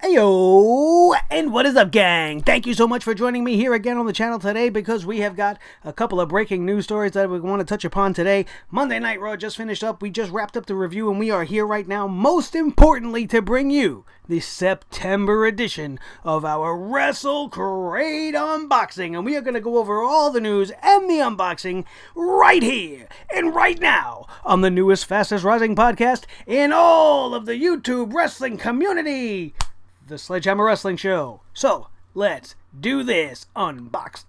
Heyo, and what is up, gang? Thank you so much for joining me here again on the channel today, because we have got a couple of breaking news stories that we want to touch upon today. Monday Night Raw just finished up. We just wrapped up the review, and we are here right now, most importantly, to bring you the September edition of our WrestleCrate unboxing. And we are going to go over all the news and the unboxing right here and right now on the newest, fastest rising podcast in all of the YouTube wrestling community, the Sledgehammer Wrestling Show. So, let's do this. Unbox.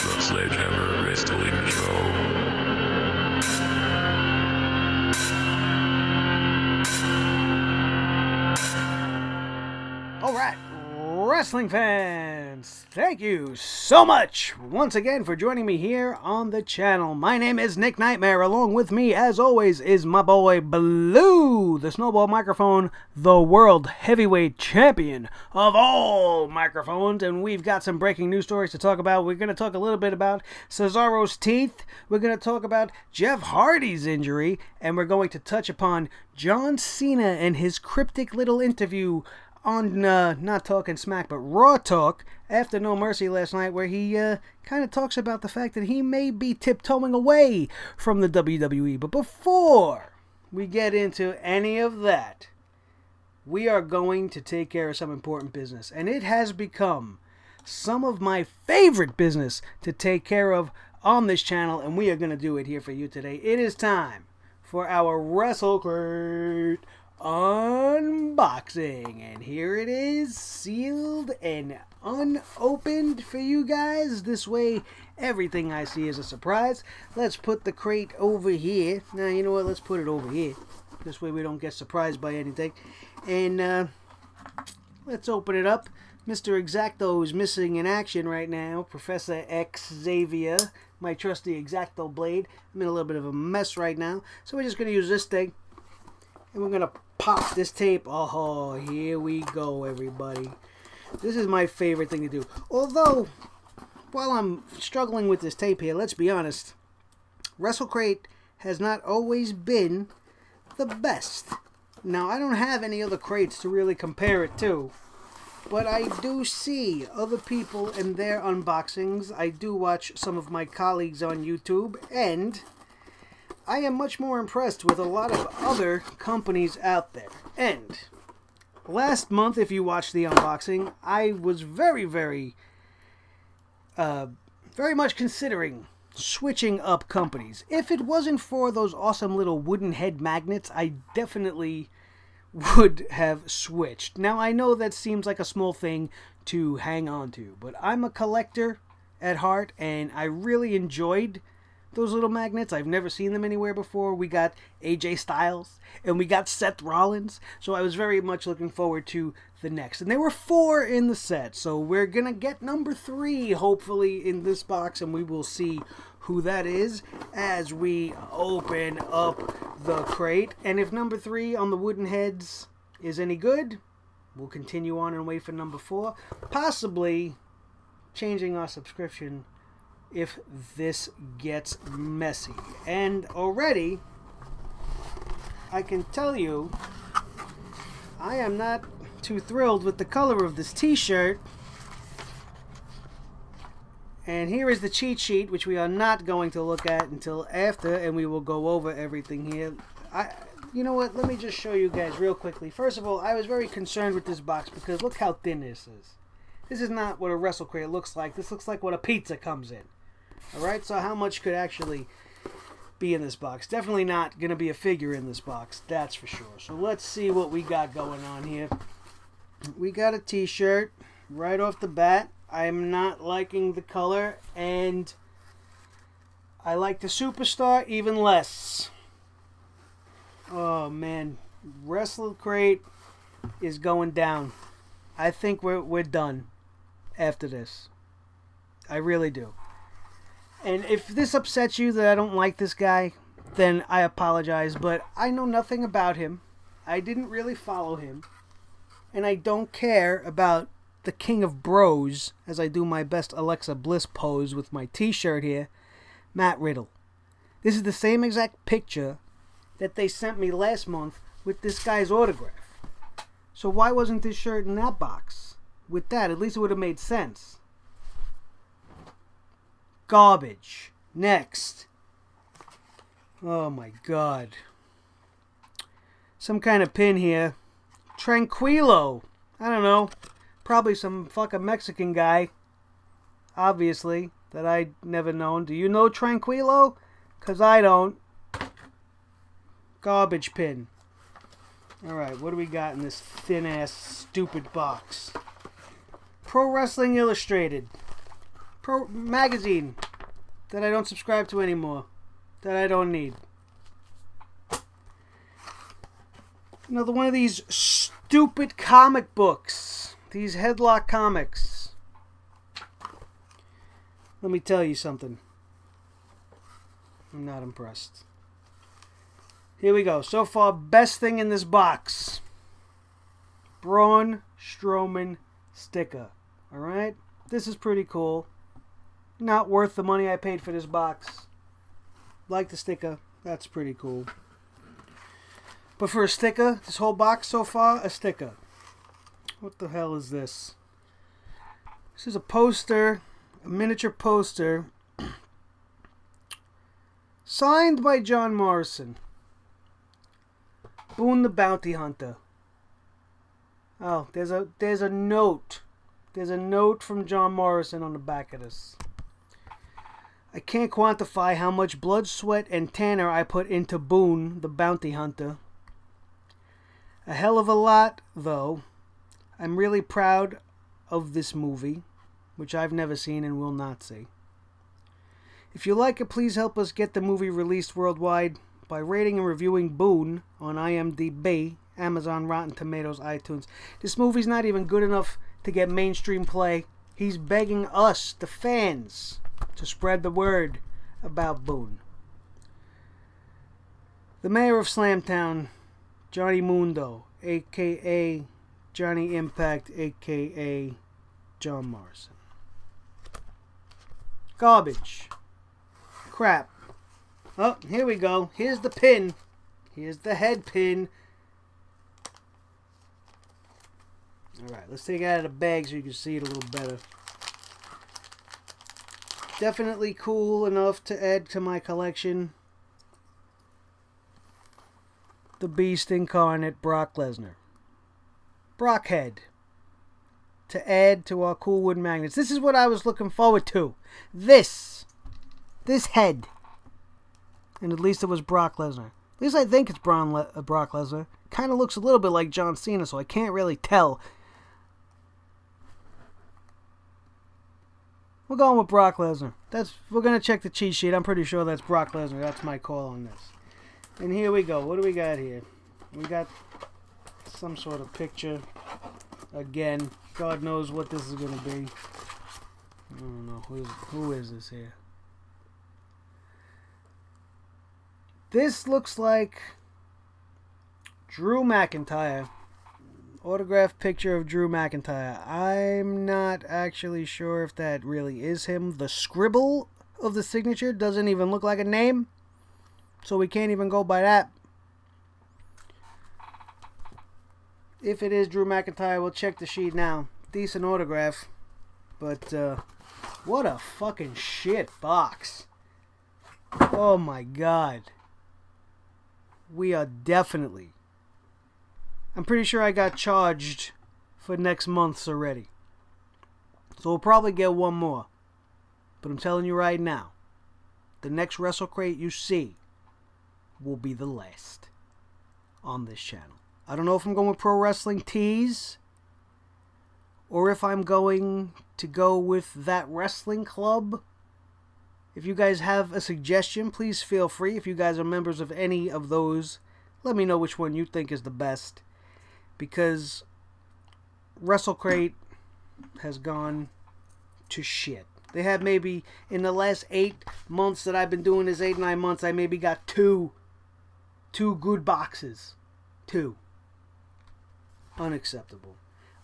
The Sledgehammer Wrestling Show. All right. Wrestling fans, thank you so much once again for joining me here on the channel. My name is Nick Nightmare. Along with me, as always, is my boy Blue, the Snowball Microphone, the world heavyweight champion of all microphones. And we've got some breaking news stories to talk about. We're going to talk a little bit about Cesaro's teeth. We're going to talk about Jeff Hardy's injury. And we're going to touch upon John Cena and his cryptic little interview on not Talking Smack, but Raw Talk after No Mercy last night, where he kind of talks about the fact that he may be tiptoeing away from the WWE. But before we get into any of that, we are going to take care of some important business. And it has become some of my favorite business to take care of on this channel, and we are going to do it here for you today. It is time for our WrestleCrate unboxing, and here it is, sealed and unopened for you guys. This way everything I see is a surprise. Let's put the crate over here. Now, you know what, let's put it over here, this way we don't get surprised by anything. And let's open it up. Mr. Exacto is missing in action right now. Professor X Xavier, my trusty Exacto blade. I'm in a little bit of a mess right now, so we're just going to use this thing, and we're going to pop this tape. Oh, here we go, everybody. This is my favorite thing to do. Although, while I'm struggling with this tape here, let's be honest, WrestleCrate has not always been the best. Now, I don't have any other crates to really compare it to, but I do see other people and their unboxings. I do watch some of my colleagues on YouTube, and I am much more impressed with a lot of other companies out there. And last month, if you watched the unboxing, I was very much considering switching up companies. If it wasn't for those awesome little wooden head magnets, I definitely would have switched. Now, I know that seems like a small thing to hang on to, but I'm a collector at heart, and I really enjoyed those little magnets. I've never seen them anywhere before. We got AJ Styles and we got Seth Rollins, so I was very much looking forward to the next. And there were 4 in the set, so we're gonna get number 3 hopefully in this box, and we will see who that is as we open up the crate. And if number 3 on the wooden heads is any good, we'll continue on and wait for number 4, possibly changing our subscription if this gets messy. And already, I can tell you, I am not too thrilled with the color of this t-shirt. And here is the cheat sheet, which we are not going to look at until after, and we will go over everything here. You know what, let me just show you guys real quickly. First of all, I was very concerned with this box because look how thin this is. This is not what a WrestleCrate looks like. This looks like what a pizza comes in. Alright, so how much could actually be in this box? Definitely not going to be a figure in this box, that's for sure. So let's see what we got going on here. We got a t-shirt right off the bat. I'm not liking the color, and I like the Superstar even less. Oh man, WrestleCrate is going down. I think we're done after this. I really do. And if this upsets you that I don't like this guy, then I apologize, but I know nothing about him. I didn't really follow him. And I don't care about the king of bros as I do my best Alexa Bliss pose with my t-shirt here, Matt Riddle. This is the same exact picture that they sent me last month with this guy's autograph. So why wasn't this shirt in that box? With that, at least it would have made sense. Garbage. Next. Oh my god. Some kind of pin here. Tranquilo. I don't know. Probably some fucking Mexican guy. Obviously. That I never known. Do you know Tranquilo? Because I don't. Garbage pin. Alright, what do we got in this thin-ass, stupid box? Pro Wrestling Illustrated. Pro magazine. That I don't subscribe to anymore. That I don't need. Another one of these stupid comic books. These headlock comics. Let me tell you something. I'm not impressed. Here we go. So far, best thing in this box. Braun Strowman sticker. Alright? This is pretty cool. Not worth the money I paid for this box. Like the sticker. That's pretty cool. But for a sticker, this whole box so far, a sticker. What the hell is this? This is a poster. A miniature poster. Signed by John Morrison. Boone the Bounty Hunter. Oh, there's a note. There's a note from John Morrison on the back of this. I can't quantify how much blood, sweat, and tanner I put into Boone the Bounty Hunter. A hell of a lot, though. I'm really proud of this movie, which I've never seen and will not see. If you like it, please help us get the movie released worldwide by rating and reviewing Boone on IMDb, Amazon, Rotten Tomatoes, iTunes. This movie's not even good enough to get mainstream play. He's begging us, the fans, to spread the word about Boone. The mayor of Slamtown, Johnny Mundo, a.k.a. Johnny Impact, a.k.a. John Morrison. Garbage. Crap. Oh, here we go. Here's the pin. Here's the head pin. Alright, let's take it out of the bag so you can see it a little better. Definitely cool enough to add to my collection. The Beast Incarnate, Brock Lesnar. Brockhead. To add to our cool wood magnets. This is what I was looking forward to. This head. And at least it was Brock Lesnar. At least I think it's Brock Lesnar. Kind of looks a little bit like John Cena, so I can't really tell. We're going with Brock Lesnar. We're going to check the cheat sheet. I'm pretty sure that's Brock Lesnar. That's my call on this. And here we go. What do we got here? We got some sort of picture. Again, God knows what this is going to be. I don't know. Who is this here? This looks like Drew McIntyre. Autographed picture of Drew McIntyre. I'm not actually sure if that really is him. The scribble of the signature doesn't even look like a name. So we can't even go by that. If it is Drew McIntyre, we'll check the sheet now. Decent autograph. But, what a fucking shit box. Oh my god. We are definitely... I'm pretty sure I got charged for next month's already. So we'll probably get one more. But I'm telling you right now, the next WrestleCrate you see will be the last on this channel. I don't know if I'm going with Pro Wrestling Tees or if I'm going to go with That Wrestling Club. If you guys have a suggestion, please feel free. If you guys are members of any of those, let me know which one you think is the best. Because WrestleCrate has gone to shit. They have maybe, in the last 8 months that I've been doing this, 8-9 months, I maybe got two good boxes. 2. Unacceptable.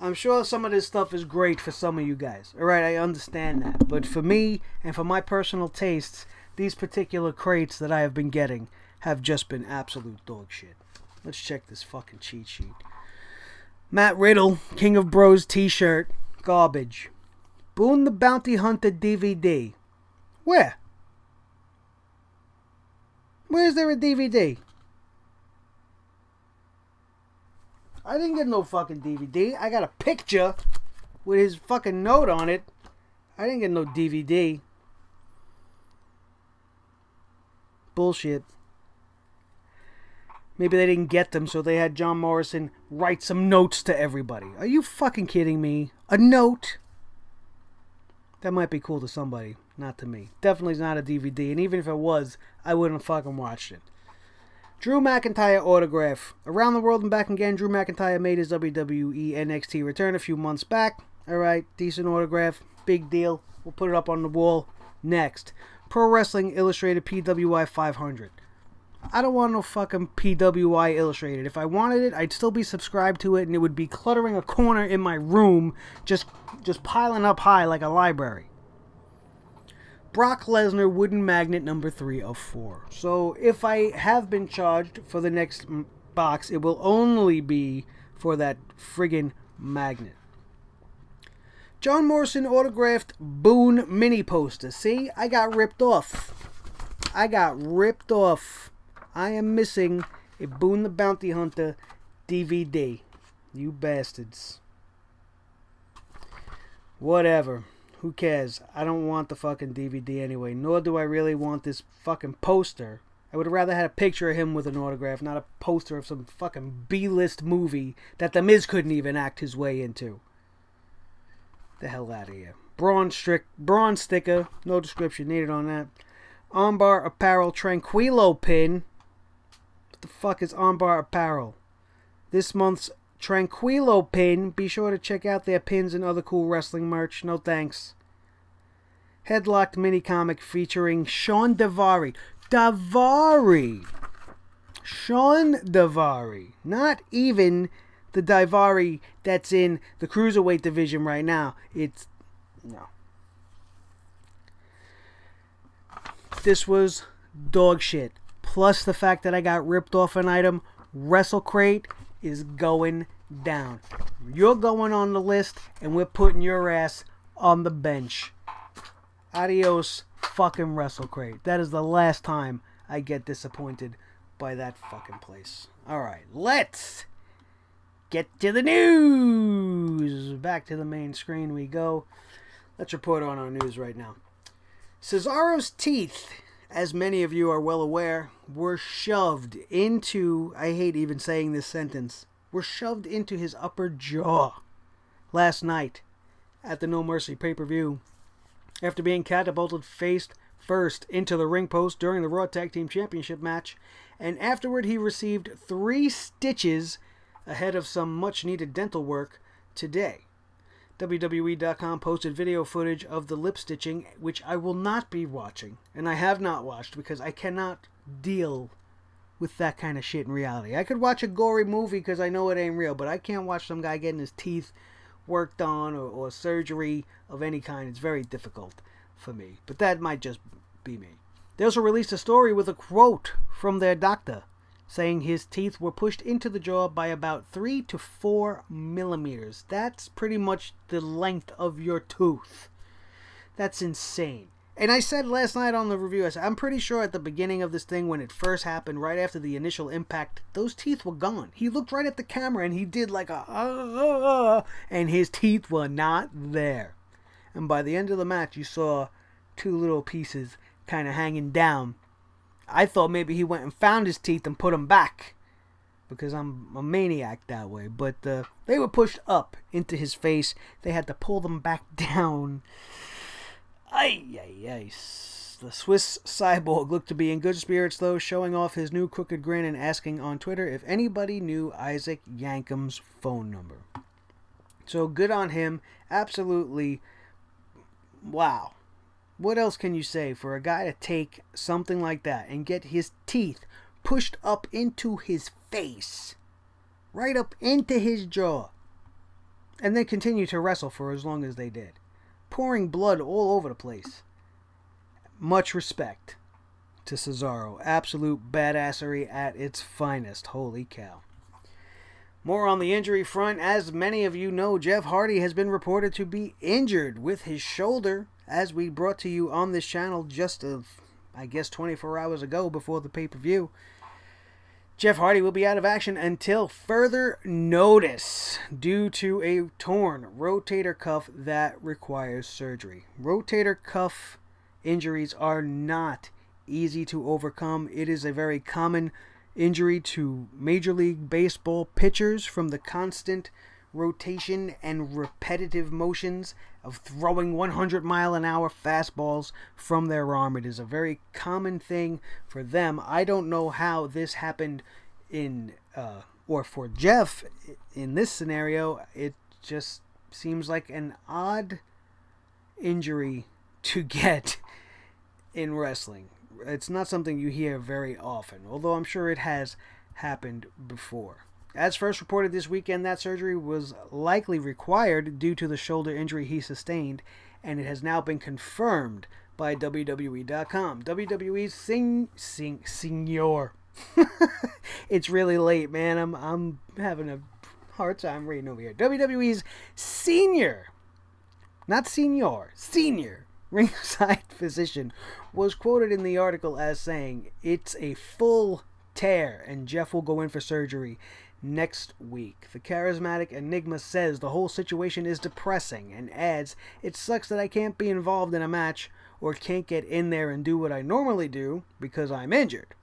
I'm sure some of this stuff is great for some of you guys. Alright, I understand that. But for me, and for my personal tastes, these particular crates that I have been getting have just been absolute dog shit. Let's check this fucking cheat sheet. Matt Riddle, King of Bros t-shirt. Garbage. Boone the Bounty Hunter DVD. Where? Where's there a DVD? I didn't get no fucking DVD. I got a picture with his fucking note on it. I didn't get no DVD. Bullshit. Maybe they didn't get them, so they had John Morrison write some notes to everybody. Are you fucking kidding me? A note? That might be cool to somebody, not to me. Definitely not a DVD, and even if it was, I wouldn't have fucking watched it. Drew McIntyre autograph. Around the World and Back Again, Drew McIntyre made his WWE NXT return a few months back. Alright, decent autograph. Big deal. We'll put it up on the wall. Next. Pro Wrestling Illustrated PWI 500. I don't want no fucking PWI Illustrated. If I wanted it, I'd still be subscribed to it, and it would be cluttering a corner in my room, just piling up high like a library. Brock Lesnar wooden magnet number 3 of 4. So if I have been charged for the next box, it will only be for that friggin' magnet. John Morrison autographed Boone mini poster. See, I got ripped off. I am missing a Boone the Bounty Hunter DVD. You bastards. Whatever. Who cares? I don't want the fucking DVD anyway. Nor do I really want this fucking poster. I would have rather had a picture of him with an autograph, not a poster of some fucking B-list movie that The Miz couldn't even act his way into. The hell out of here. Braun sticker. No description needed on that. Armbar Apparel Tranquilo pin. What the fuck is Armbar Apparel? This month's Tranquilo pin. Be sure to check out their pins and other cool wrestling merch. No thanks. Headlocked mini comic featuring Sean Daivari. Sean Daivari. Not even the Daivari that's in the Cruiserweight division right now. No. This was dog shit. Plus the fact that I got ripped off an item. WrestleCrate is going down. You're going on the list, and we're putting your ass on the bench. Adios, fucking WrestleCrate. That is the last time I get disappointed by that fucking place. Alright, let's get to the news. Back to the main screen we go. Let's report on our news right now. Cesaro's teeth, as many of you are well aware, were shoved into, I hate even saying this sentence, were shoved into his upper jaw last night at the No Mercy pay-per-view after being catapulted face first into the ring post during the Raw Tag Team Championship match, and afterward he received 3 stitches ahead of some much-needed dental work today. WWE.com posted video footage of the lip stitching, which I will not be watching, and I have not watched because I cannot deal with that kind of shit in reality. I could watch a gory movie because I know it ain't real, but I can't watch some guy getting his teeth worked on or surgery of any kind. It's very difficult for me, but that might just be me. They also released a story with a quote from their doctor saying his teeth were pushed into the jaw by about 3 to 4 millimeters. That's pretty much the length of your tooth. That's insane. And I said last night on the review, I said, I'm pretty sure at the beginning of this thing, when it first happened, right after the initial impact, those teeth were gone. He looked right at the camera and he did like a, and his teeth were not there. And by the end of the match, you saw 2 little pieces kind of hanging down. I thought maybe he went and found his teeth and put them back, because I'm a maniac that way. But they were pushed up into his face. They had to pull them back down. Ay. The Swiss cyborg looked to be in good spirits, though, showing off his new crooked grin and asking on Twitter if anybody knew Isaac Yankum's phone number. So good on him. Absolutely. Wow. What else can you say for a guy to take something like that and get his teeth pushed up into his face? Right up into his jaw. And they continued to wrestle for as long as they did, pouring blood all over the place. Much respect to Cesaro. Absolute badassery at its finest. Holy cow. More on the injury front. As many of you know, Jeff Hardy has been reported to be injured with his shoulder, as we brought to you on this channel just, 24 hours ago before the pay-per-view. Jeff Hardy will be out of action until further notice due to a torn rotator cuff that requires surgery. Rotator cuff injuries are not easy to overcome. It is a very common injury to Major League Baseball pitchers from the constant rotation and repetitive motions of throwing 100-mile-an-hour fastballs from their arm. It is a very common thing for them. I don't know how this happened or for Jeff in this scenario. It just seems like an odd injury to get in wrestling. It's not something you hear very often, although I'm sure it has happened before. As first reported this weekend, that surgery was likely required due to the shoulder injury he sustained, and it has now been confirmed by WWE.com. WWE's senior. It's really late, man. I'm having a hard time reading over here. WWE's senior, not senior, senior ringside physician was quoted in the article as saying, "It's a full tear and Jeff will go in for surgery next week." The charismatic Enigma says the whole situation is depressing and adds, "It sucks that I can't be involved in a match or can't get in there and do what I normally do because I'm injured.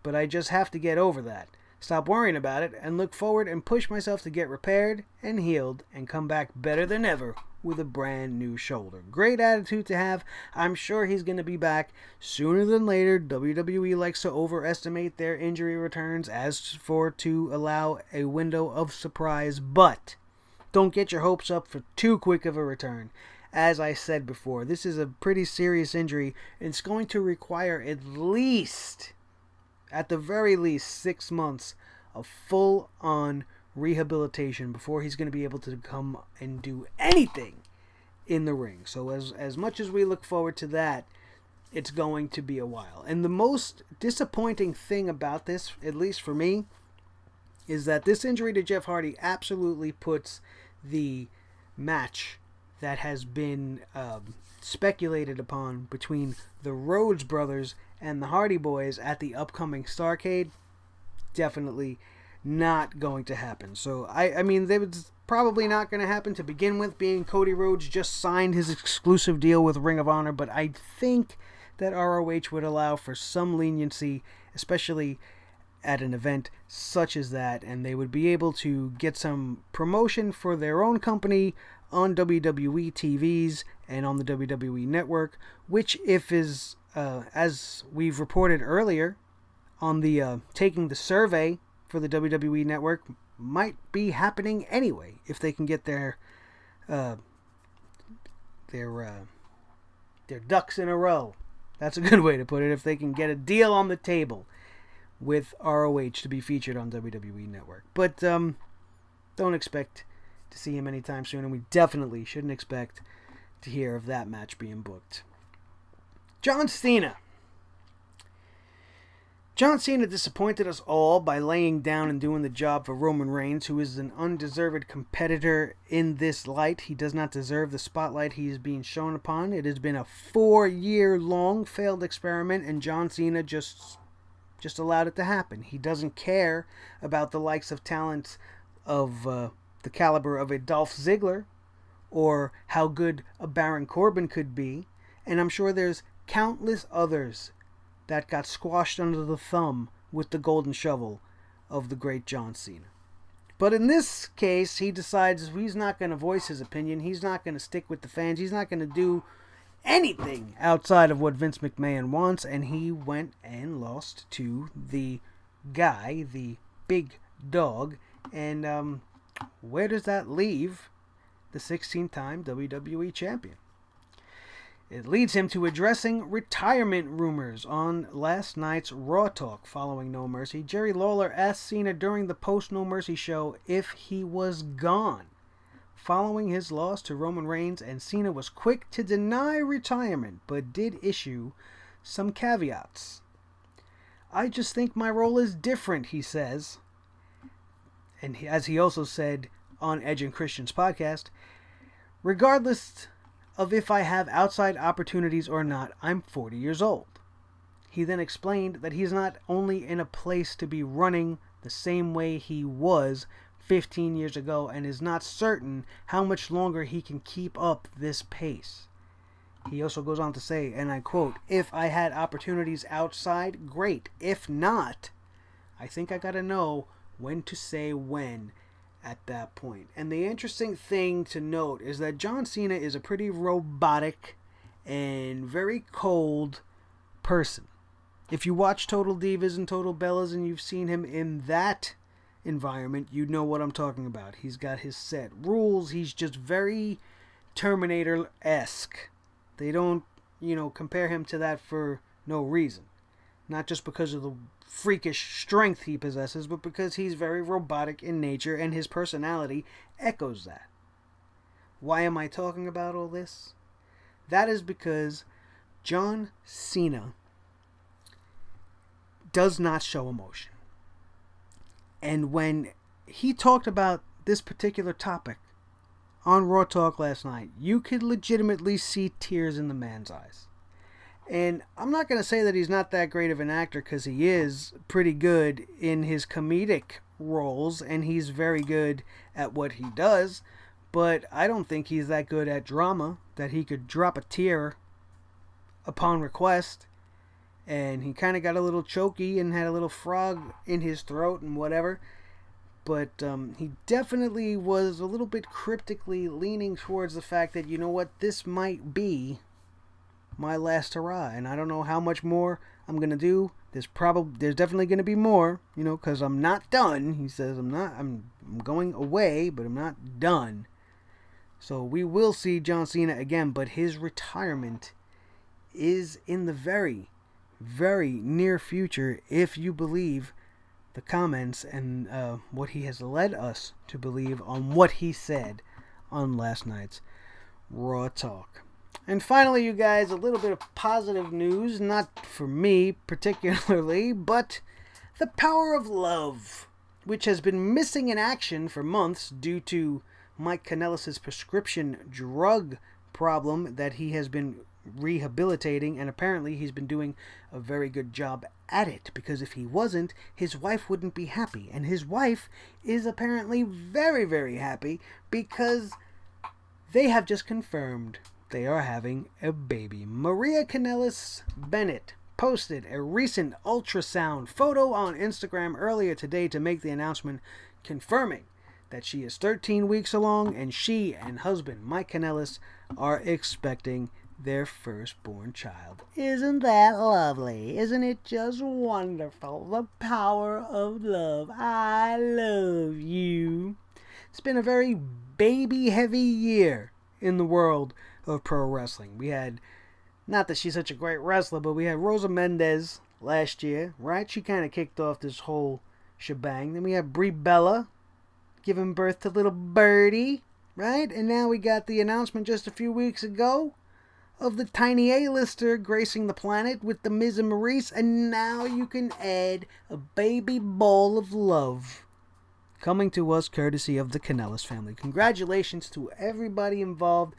But I just have to get over that. Stop worrying about it and look forward and push myself to get repaired and healed and come back better than ever with a brand new shoulder." Great attitude to have. I'm sure he's going to be back sooner than later. WWE likes to overestimate their injury returns to allow a window of surprise, but don't get your hopes up for too quick of a return. As I said before, this is a pretty serious injury. It's going to require at the very least 6 months of full-on rehabilitation before he's going to be able to come and do anything in the ring. So as much as we look forward to that, it's going to be a while. And the most disappointing thing about this, at least for me, is that this injury to Jeff Hardy absolutely puts the match that has been speculated upon between the Rhodes brothers and the Hardy Boys at the upcoming Starrcade definitely not going to happen. So, I mean, they was probably not going to happen to begin with, being Cody Rhodes just signed his exclusive deal with Ring of Honor, but I think that ROH would allow for some leniency, especially at an event such as that, and they would be able to get some promotion for their own company on WWE TVs and on the WWE Network, which is, as we've reported earlier on the Taking the Survey for the WWE Network, might be happening anyway if they can get their ducks in a row. That's a good way to put it. If they can get a deal on the table with ROH to be featured on WWE Network. But don't expect to see him anytime soon, and we definitely shouldn't expect to hear of that match being booked. John Cena. John Cena disappointed us all by laying down and doing the job for Roman Reigns, who is an undeserved competitor in this light. He does not deserve the spotlight he is being shown upon. It has been a 4-year-long failed experiment, and John Cena just allowed it to happen. He doesn't care about the likes of talents of the caliber of a Dolph Ziggler or how good a Baron Corbin could be, and I'm sure there's countless others that got squashed under the thumb with the golden shovel of the great John Cena. But in this case, he decides he's not going to voice his opinion. He's not going to stick with the fans. He's not going to do anything outside of what Vince McMahon wants, and he went and lost to the guy, the big dog. And where does that leave the 16-time WWE champion? It leads him to addressing retirement rumors on last night's Raw Talk following No Mercy. Jerry Lawler asked Cena during the post-No Mercy show if he was gone following his loss to Roman Reigns, and Cena was quick to deny retirement, but did issue some caveats. I just think my role is different, he says. And as he also said on Edge and Christian's podcast, regardless of if I have outside opportunities or not, I'm 40 years old. He then explained that he's not only in a place to be running the same way he was 15 years ago and is not certain how much longer he can keep up this pace. He also goes on to say, and I quote, "If I had opportunities outside, great. If not, I think I gotta know when to say when at that point." And the interesting thing to note is that John Cena is a pretty robotic and very cold person. If you watch Total Divas and Total Bellas and you've seen him in that environment, you know what I'm talking about. He's got his set rules. He's just very Terminator-esque. They don't, compare him to that for no reason. Not just because of the freakish strength he possesses, but because he's very robotic in nature and his personality echoes that. Why am I talking about all this? That is because John Cena does not show emotion. And when he talked about this particular topic on Raw Talk last night, you could legitimately see tears in the man's eyes. And I'm not going to say that he's not that great of an actor, because he is pretty good in his comedic roles, and he's very good at what he does, but I don't think he's that good at drama that he could drop a tear upon request. And he kind of got a little choky and had a little frog in his throat and whatever. But he definitely was a little bit cryptically leaning towards the fact that, this might be my last hurrah. And I don't know how much more I'm going to do. There's definitely going to be more, because I'm not done. He says, I'm going away, but I'm not done. So we will see John Cena again, but his retirement is in the very, very near future, if you believe the comments and what he has led us to believe on what he said on last night's Raw Talk. And finally, you guys, a little bit of positive news, not for me particularly, but the power of love, which has been missing in action for months due to Mike Kanellis' prescription drug problem that he has been rehabilitating, and apparently he's been doing a very good job at it, because if he wasn't, his wife wouldn't be happy, and his wife is apparently very, very happy, because they have just confirmed they are having a baby. Maria Kanellis Bennett posted a recent ultrasound photo on Instagram earlier today to make the announcement, confirming that she is 13 weeks along, and she and husband Mike Kanellis are expecting their firstborn child. Isn't that lovely? Isn't it just wonderful? The power of love. I love you. It's been a very baby-heavy year in the world of pro wrestling. We had, not that she's such a great wrestler, but we had Rosa Mendez last year, right? She kind of kicked off this whole shebang. Then we had Brie Bella giving birth to little Birdie, right? And now we got the announcement just a few weeks ago of the tiny A-lister gracing the planet with the Miz and Maurice, and now you can add a baby ball of love coming to us courtesy of the Kanellis family. Congratulations to everybody involved.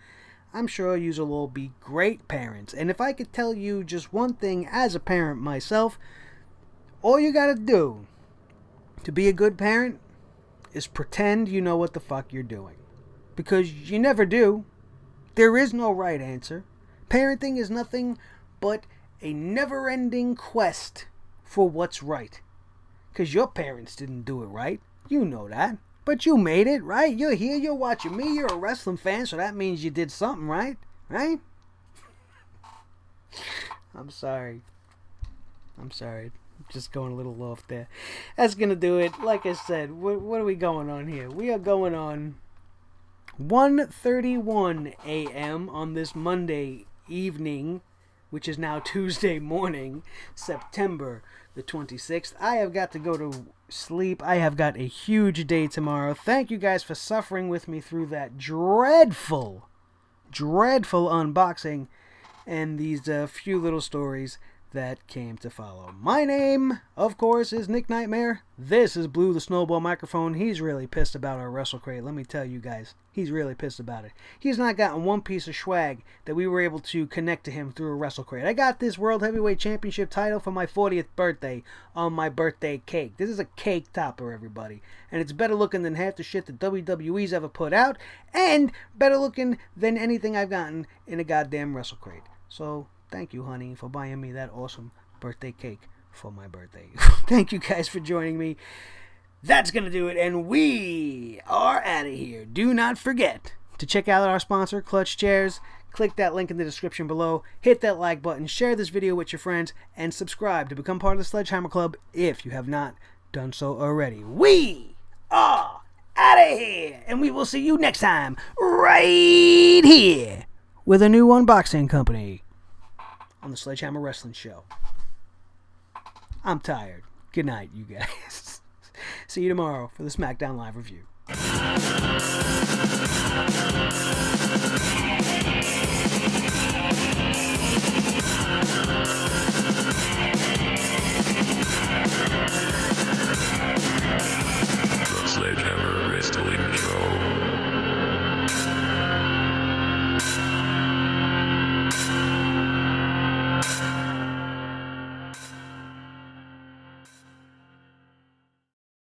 I'm sure you will all be great parents. And if I could tell you just one thing as a parent myself, all you gotta do to be a good parent is pretend you know what the fuck you're doing. Because you never do. There is no right answer. Parenting is nothing but a never-ending quest for what's right. Because your parents didn't do it right. You know that. But you made it, right? You're here, you're watching me, you're a wrestling fan, so that means you did something right. Right? I'm sorry. Just going a little off there. That's going to do it. Like I said, what are we going on here? We are going on 1:31 a.m. on this Monday evening, which is now Tuesday morning, September the 26th. I have got to go to sleep. I have got a huge day tomorrow. Thank you guys for suffering with me through that dreadful unboxing and these few little stories that came to follow. My name, of course, is Nick Nightmare. This is Blue the Snowball Microphone. He's really pissed about our WrestleCrate. Let me tell you guys, he's really pissed about it. He's not gotten one piece of swag that we were able to connect to him through a WrestleCrate. I got this World Heavyweight Championship title for my 40th birthday on my birthday cake. This is a cake topper, everybody. And it's better looking than half the shit that WWE's ever put out, and better looking than anything I've gotten in a goddamn WrestleCrate. So, thank you, honey, for buying me that awesome birthday cake for my birthday. Thank you guys for joining me. That's going to do it, and we are out of here. Do not forget to check out our sponsor, Clutch Chairs. Click that link in the description below. Hit that like button. Share this video with your friends. And subscribe to become part of the Sledgehammer Club if you have not done so already. We are out of here, and we will see you next time right here with a new unboxing company on the Sledgehammer Wrestling Show. I'm tired. Good night, you guys. See you tomorrow for the SmackDown Live review.